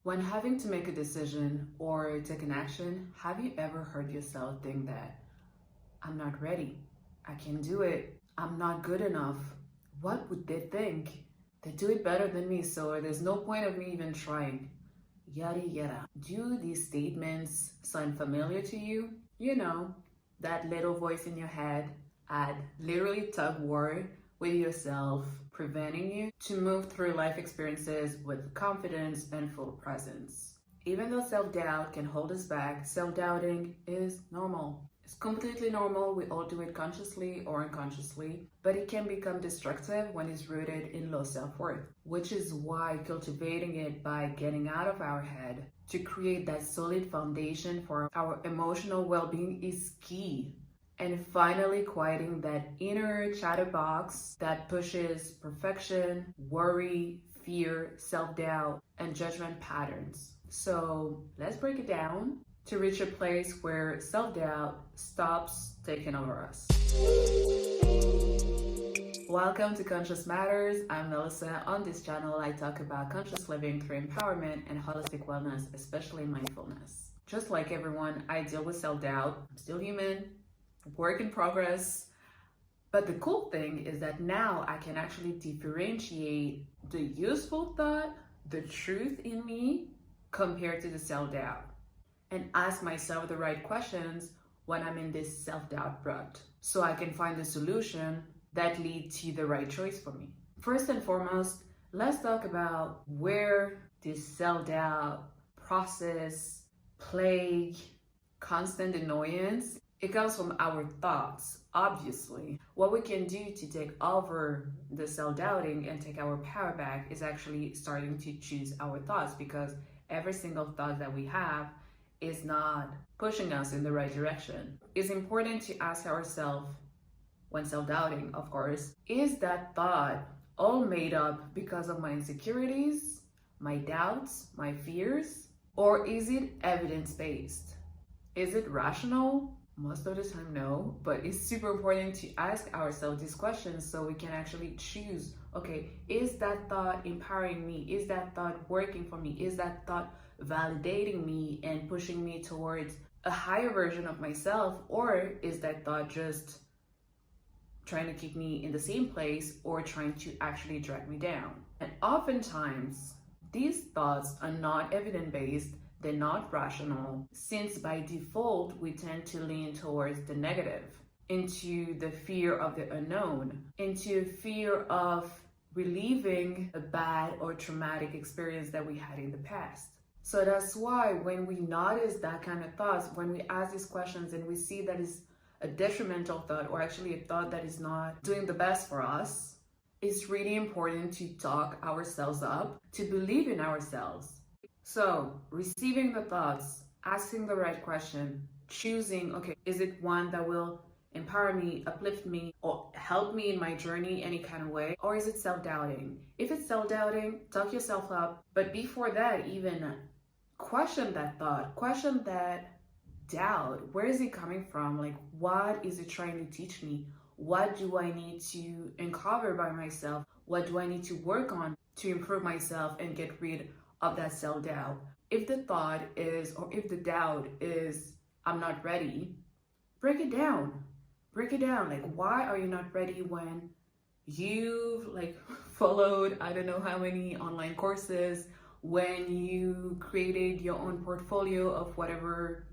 When having to make a decision or take an action, have you ever heard yourself think that, I'm not ready, I can't do it, I'm not good enough, what would they think? They do it better than me, so there's no point of me even trying. Yada yada. Do these statements sound familiar to you? You know, that little voice in your head at literally tug war with yourself, preventing you to move through life experiences with confidence and full presence. Even though self-doubt can hold us back, self-doubting is normal. It's completely normal. We all do it consciously or unconsciously, but it can become destructive when it's rooted in low self-worth, which is why cultivating it by getting out of our head to create that solid foundation for our emotional well-being is key. And finally, quieting that inner chatterbox that pushes perfection, worry, fear, self-doubt, and judgment patterns. So let's break it down to reach a place where self-doubt stops taking over us. Welcome to Conscious Matters. I'm Melissa. On this channel, I talk about conscious living through empowerment and holistic wellness, especially mindfulness. Just like everyone, I deal with self-doubt. I'm still human, work in progress. But the cool thing is that now I can actually differentiate the useful thought, the truth in me, compared to the self-doubt, and ask myself the right questions when I'm in this self-doubt rut, so I can find the solution that leads to the right choice for me. First and foremost, let's talk about where this self-doubt process, plague, constant annoyance, it comes from our thoughts, obviously. What we can do to take over the self-doubting and take our power back is actually starting to choose our thoughts, because every single thought that we have is not pushing us in the right direction. It's important to ask ourselves, when self-doubting, of course, is that thought all made up because of my insecurities, my doubts, my fears, or is it evidence-based? Is it rational? Most of the time, no, but it's super important to ask ourselves these questions so we can actually choose, okay, is that thought empowering me? Is that thought working for me? Is that thought validating me and pushing me towards a higher version of myself? Or is that thought just trying to keep me in the same place or trying to actually drag me down? And oftentimes, these thoughts are not evidence-based. They're not rational, since by default, we tend to lean towards the negative, into the fear of the unknown, into fear of relieving a bad or traumatic experience that we had in the past. So that's why when we notice that kind of thoughts, when we ask these questions and we see that it's a detrimental thought or actually a thought that is not doing the best for us, it's really important to talk ourselves up, to believe in ourselves. So, receiving the thoughts, asking the right question, choosing, okay, is it one that will empower me, uplift me, or help me in my journey any kind of way? Or is it self-doubting? If it's self-doubting, talk yourself up. But before that, even question that thought, question that doubt. Where is it coming from? Like, what is it trying to teach me? What do I need to uncover by myself? What do I need to work on to improve myself and get rid of that self-doubt? If the thought is, or if the doubt is, I'm not ready, break it down. Break it down. Like, why are you not ready when you've followed, I don't know how many online courses, when you created your own portfolio of whatever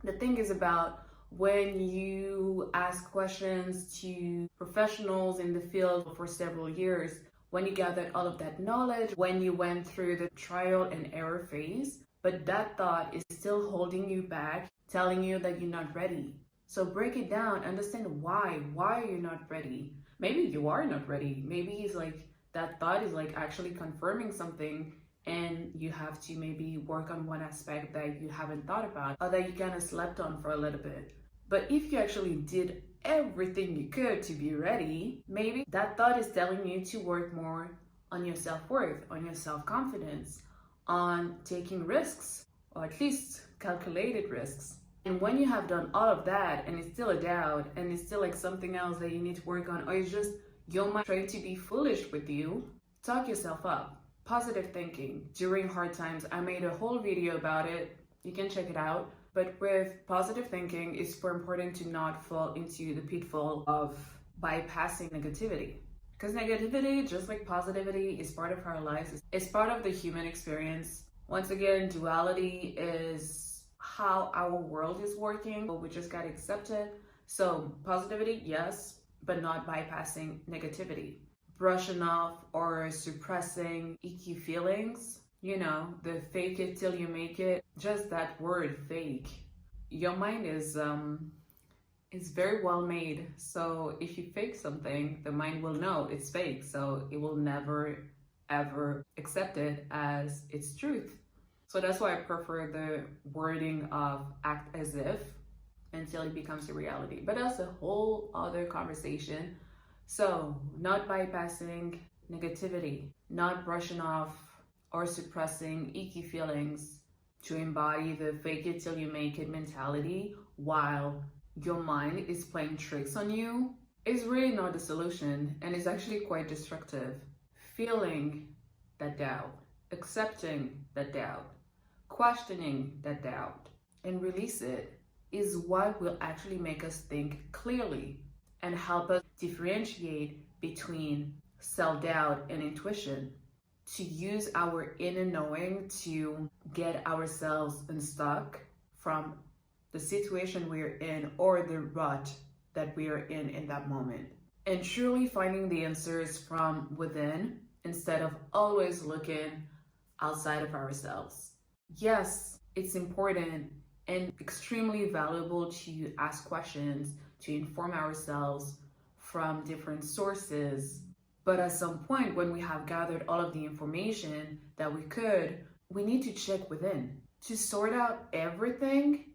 the thing is about, when you ask questions to professionals in the field for several years, when you gathered all of that knowledge, when you went through the trial and error phase, but that thought is still holding you back, telling you that you're not ready. So break it down, understand why. Why are you not ready? Maybe you are not ready. Maybe it's like that thought is actually confirming something and you have to maybe work on one aspect that you haven't thought about or that you kind of slept on for a little bit. But if you actually did everything you could to be ready, maybe that thought is telling you to work more on your self-worth, on your self-confidence, on taking risks, or at least calculated risks. And when you have done all of that and it's still a doubt and it's still something else that you need to work on, or it's just your mind trying to be foolish with you, talk yourself up. Positive thinking during hard times. I made a whole video about it. You can check it out. But with positive thinking, it's super important to not fall into the pitfall of bypassing negativity. Because negativity, just like positivity, is part of our lives. It's part of the human experience. Once again, duality is how our world is working, but we just gotta accept it. So positivity, yes, but not bypassing negativity. Brushing off or suppressing icky feelings, you know, the fake it till you make it. Just that word, fake. Your mind is very well made. So if you fake something, the mind will know it's fake. So it will never, ever accept it as its truth. So that's why I prefer the wording of act as if until it becomes a reality. But that's a whole other conversation. So not bypassing negativity, not brushing off or suppressing icky feelings to embody the fake it till you make it mentality while your mind is playing tricks on you is really not the solution, and is actually quite destructive. Feeling that doubt, accepting that doubt, questioning that doubt, and release it is what will actually make us think clearly and help us differentiate between self-doubt and intuition, to use our inner knowing to get ourselves unstuck from the situation we're in or the rut that we are in that moment, and truly finding the answers from within instead of always looking outside of ourselves. Yes, it's important and extremely valuable to ask questions, to inform ourselves from different sources. But at some point, when we have gathered all of the information that we need to check within to sort out everything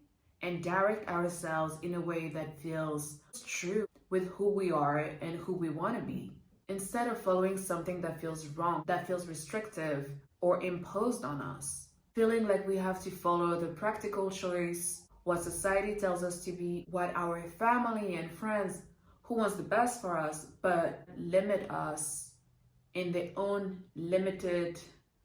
and direct ourselves in a way that feels true with who we are and who we want to be, instead of following something that feels wrong, that feels restrictive or imposed on us. Feeling like we have to follow the practical choice, what society tells us to be, what our family and friends who wants the best for us, but limit us in their own limited,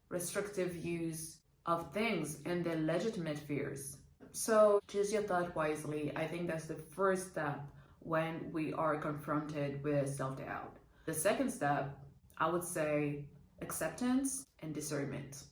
restrictive views of things and their legitimate fears. So choose your thought wisely. I think that's the first step when we are confronted with self-doubt. The second step, I would say, acceptance and discernment.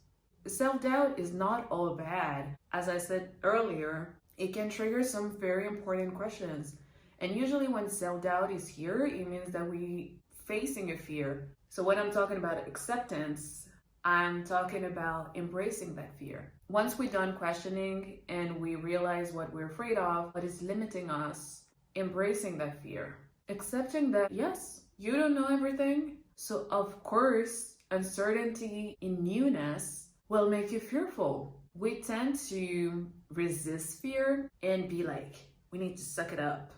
Self-doubt is not all bad. As I said earlier, it can trigger some very important questions. And usually when self-doubt is here, it means that we're facing a fear. So when I'm talking about acceptance, I'm talking about embracing that fear. Once we're done questioning and we realize what we're afraid of, what is limiting us, embracing that fear. Accepting that, yes, you don't know everything. So of course, uncertainty in newness will make you fearful. We tend to resist fear and be like, we need to suck it up.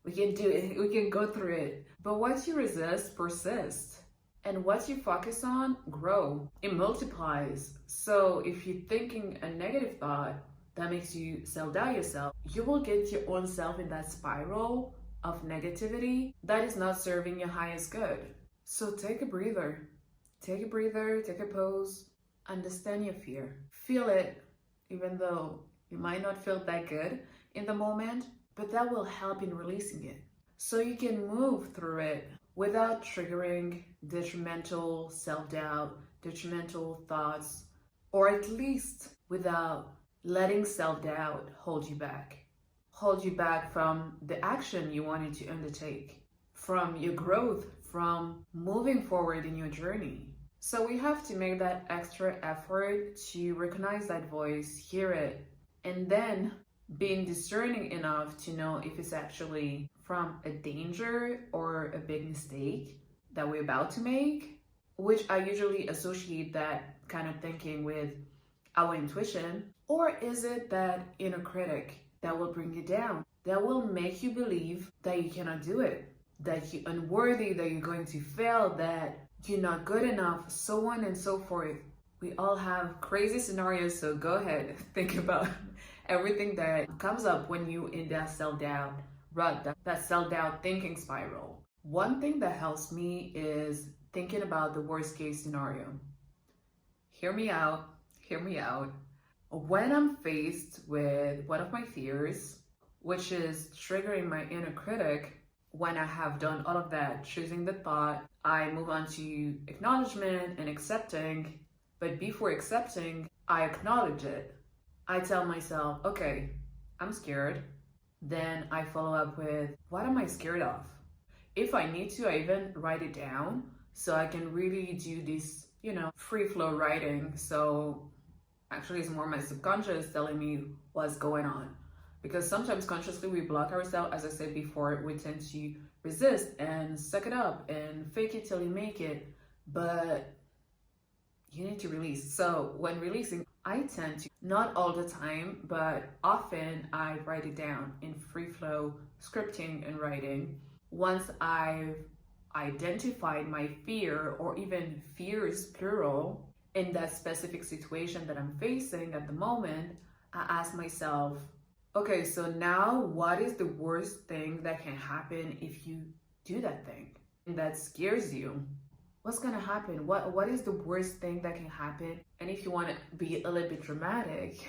We can do it, we can go through it. But what you resist persists. And what you focus on, grow. It multiplies. So if you're thinking a negative thought that makes you self-doubt yourself, you will get your own self in that spiral of negativity that is not serving your highest good. So take a breather. Take a breather, take a pause. Understand your fear. Feel it, even though you might not feel that good in the moment, but that will help in releasing it. So you can move through it without triggering detrimental self-doubt, detrimental thoughts, or at least without letting self-doubt hold you back. Hold you back from the action you wanted to undertake, from your growth, from moving forward in your journey. So we have to make that extra effort to recognize that voice, hear it, and then being discerning enough to know if it's actually from a danger or a big mistake that we're about to make, which I usually associate that kind of thinking with our intuition, or is it that inner critic that will bring you down, that will make you believe that you cannot do it, that you're unworthy, that you're going to fail, that you're not good enough, so on and so forth. We all have crazy scenarios, so go ahead, think about everything that comes up when you in that self-doubt rut, that self-doubt thinking spiral. One thing that helps me is thinking about the worst case scenario. hear me out, hear me out. When I'm faced with one of my fears, which is triggering my inner critic, when I have done all of that, choosing the thought, I move on to acknowledgement and accepting. But before accepting, I acknowledge it. I tell myself, okay, I'm scared. Then I follow up with, what am I scared of? If I need to, I even write it down so I can really do this, free flow writing. So actually, it's more my subconscious telling me what's going on. Because sometimes consciously we block ourselves. As I said before, we tend to resist and suck it up and fake it till you make it. But you need to release. So when releasing, I tend to, not all the time, but often I write it down in free flow scripting and writing. Once I've identified my fear, or even fears plural, in that specific situation that I'm facing at the moment, I ask myself, okay, so now what is the worst thing that can happen if you do that thing that scares you? What's gonna happen? What is the worst thing that can happen? And if you want to be a little bit dramatic,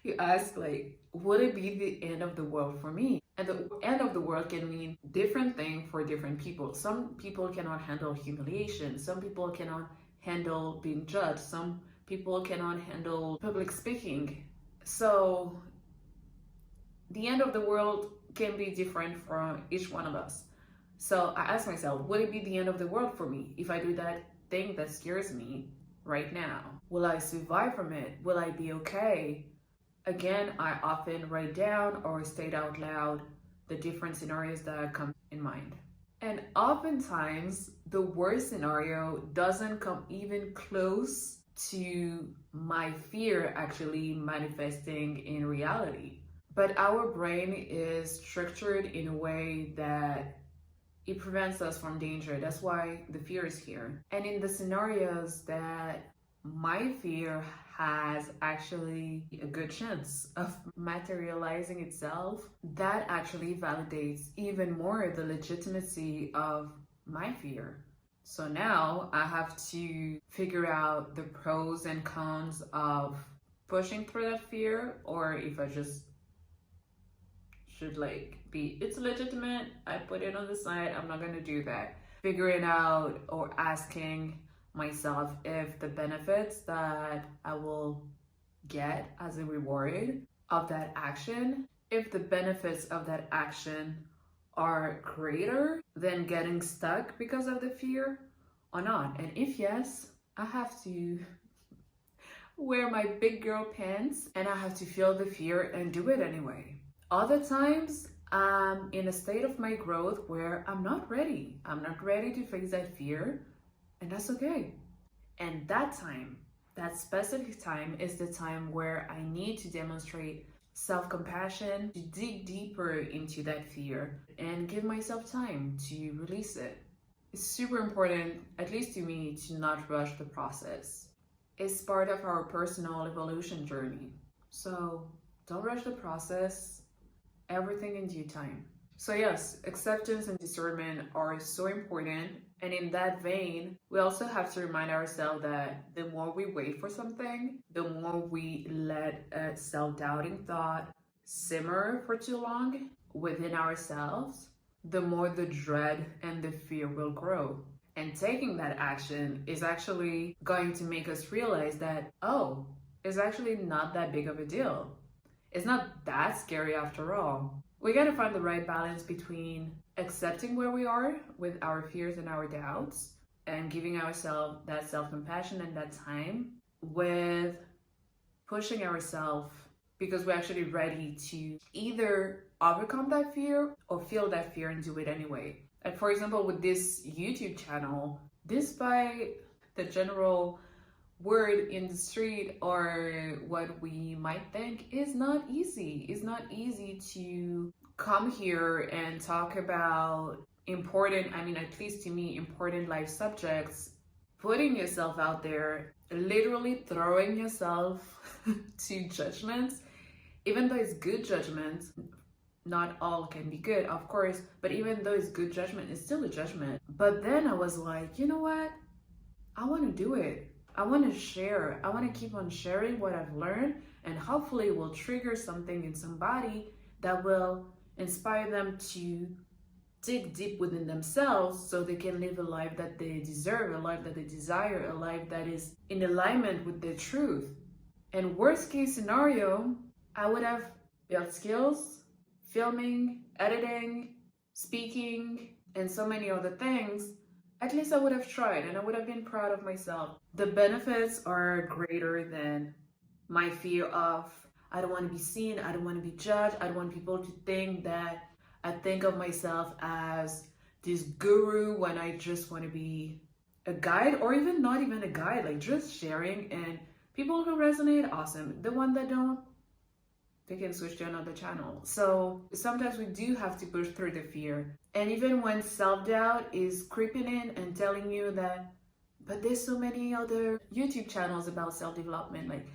you ask, like, would it be the end of the world for me? And the end of the world can mean different thing for different people. Some people cannot handle humiliation. Some people cannot handle being judged. Some people cannot handle public speaking. So the end of the world can be different for each one of us. So I ask myself, would it be the end of the world for me if I do that thing that scares me right now? Will I survive from it? Will I be okay? Again, I often write down or state out loud the different scenarios that come in mind. And oftentimes, the worst scenario doesn't come even close to my fear actually manifesting in reality. But our brain is structured in a way that it prevents us from danger. That's why the fear is here. And in the scenarios that my fear has actually a good chance of materializing itself, that actually validates even more the legitimacy of my fear. So now I have to figure out the pros and cons of pushing through that fear, or if I just should it's legitimate, I put it on the side, I'm not gonna do that. Figuring out or asking myself if the benefits that I will get as a reward of that action, if the benefits of that action are greater than getting stuck because of the fear or not. And if yes, I have to wear my big girl pants and I have to feel the fear and do it anyway. Other times, I'm in a state of my growth where I'm not ready. I'm not ready to face that fear, and that's okay. And that time, that specific time, is the time where I need to demonstrate self-compassion, to dig deeper into that fear and give myself time to release it. It's super important, at least to me, to not rush the process. It's part of our personal evolution journey. So don't rush the process. Everything in due time. So yes, acceptance and discernment are so important. And in that vein, we also have to remind ourselves that the more we wait for something, the more we let a self-doubting thought simmer for too long within ourselves, the more the dread and the fear will grow. And taking that action is actually going to make us realize that, oh, it's actually not that big of a deal. It's not that scary after all. We gotta find the right balance between accepting where we are with our fears and our doubts and giving ourselves that self-compassion and that time, with pushing ourselves because we're actually ready to either overcome that fear or feel that fear and do it anyway. And for example, with this YouTube channel, despite the general word in the street or what we might think, is not easy. It's not easy to come here and talk about important, at least to me, important life subjects, putting yourself out there, literally throwing yourself to judgments, even though it's good judgment. Not all can be good, of course, but even though it's good judgment, it's still a judgment. But then I was like, you know what? I want to do it. I want to share. I want to keep on sharing what I've learned, and hopefully it will trigger something in somebody that will inspire them to dig deep within themselves so they can live a life that they deserve, a life that they desire, a life that is in alignment with their truth. And worst case scenario, I would have built skills, filming, editing, speaking, and so many other things. At least I would have tried and I would have been proud of myself. The benefits are greater than my fear of, I don't want to be seen, I don't want to be judged, I don't want people to think that I think of myself as this guru when I just want to be a guide, or even not even a guide, like just sharing. And people who resonate, awesome. The one that don't, they can switch to another channel. So sometimes we do have to push through the fear. And even when self-doubt is creeping in and telling you that, but there's so many other YouTube channels about self-development, like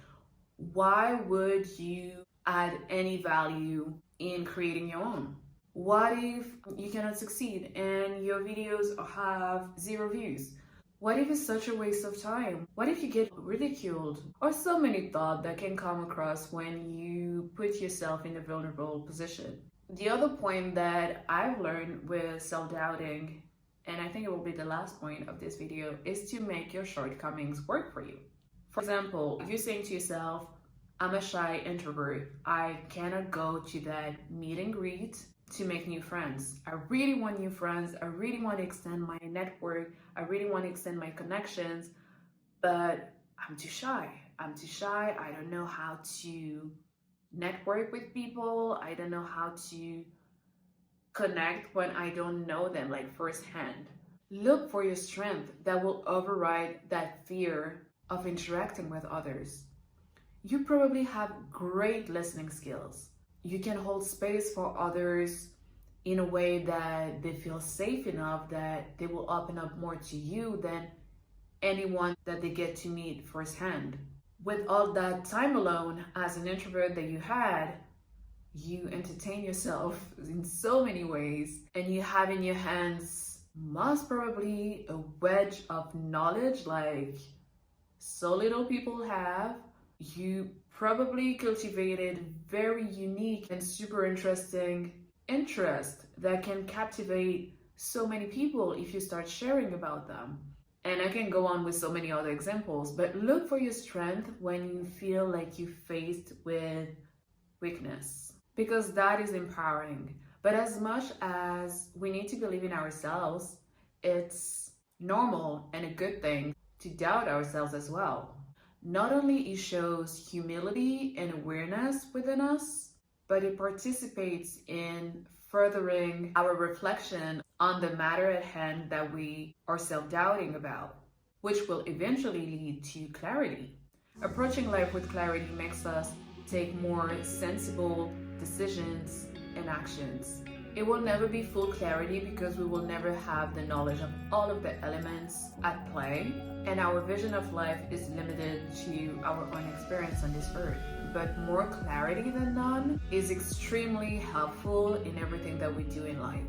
why would you add any value in creating your own? What if you cannot succeed and your videos have 0 views? What if it's such a waste of time? What if you get ridiculed? Or so many thoughts that can come across when you put yourself in a vulnerable position. The other point that I've learned with self-doubting, and I think it will be the last point of this video, is to make your shortcomings work for you. For example, if you're saying to yourself, I'm a shy introvert, I cannot go to that meet and greet to make new friends. I really want new friends. I really want to extend my network. I really want to extend my connections, but I'm too shy. I'm too shy. I don't know how to network with people. I don't know how to connect when I don't know them, like firsthand. Look for your strength that will override that fear of interacting with others. You probably have great listening skills. You can hold space for others in a way that they feel safe enough that they will open up more to you than anyone that they get to meet firsthand. With all that time alone as an introvert that you had, you entertain yourself in so many ways, and you have in your hands most probably a wedge of knowledge like so little people have. You probably cultivated very unique and super interesting interest that can captivate so many people if you start sharing about them. And I can go on with so many other examples, but look for your strength when you feel like you're faced with weakness, because that is empowering. But as much as we need to believe in ourselves, it's normal and a good thing to doubt ourselves as well. Not only it shows humility and awareness within us, but it participates in furthering our reflection on the matter at hand that we are self-doubting about, which will eventually lead to clarity. Approaching life with clarity makes us take more sensible decisions and actions. It will never be full clarity because we will never have the knowledge of all of the elements at play, and our vision of life is limited to our own experience on this earth. But more clarity than none is extremely helpful in everything that we do in life,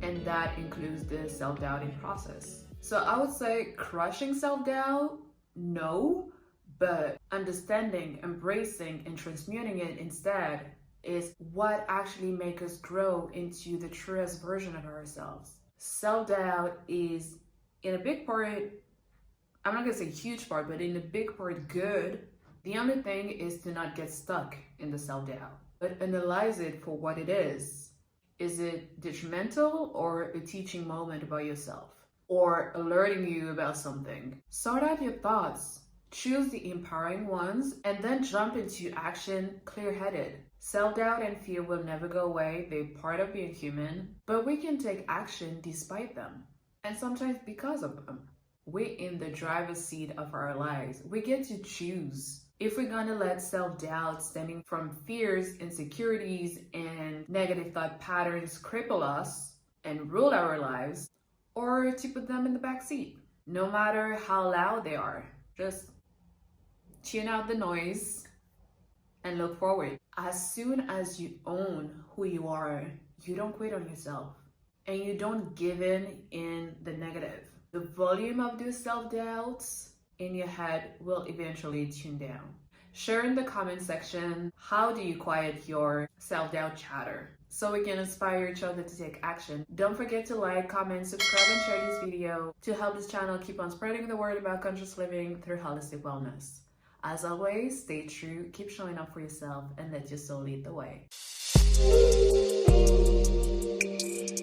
and that includes the self-doubting process. So I would say crushing self-doubt, no, but understanding, embracing, and transmuting it instead is what actually makes us grow into the truest version of ourselves. Self-doubt is, in a big part, I'm not gonna say huge part, but in a big part good. The only thing is to not get stuck in the self-doubt, but analyze it for what it is. Is it detrimental or a teaching moment about yourself, or alerting you about something? Sort out your thoughts, choose the empowering ones, and then jump into action clear-headed. Self-doubt and fear will never go away. They're part of being human, but we can take action despite them, and sometimes because of them. We're in the driver's seat of our lives. We get to choose if we're gonna let self-doubt stemming from fears, insecurities, and negative thought patterns cripple us and rule our lives, or to put them in the back seat. No matter how loud they are, just tune out the noise and look forward. As soon as you own who you are, you don't quit on yourself and you don't give in the negative. The volume of those self-doubts in your head will eventually tune down. Share in the comment section, how do you quiet your self-doubt chatter, so we can inspire each other to take action. Don't forget to like, comment, subscribe, and share this video to help this channel keep on spreading the word about conscious living through holistic wellness. As always, stay true, keep showing up for yourself, and let your soul lead the way.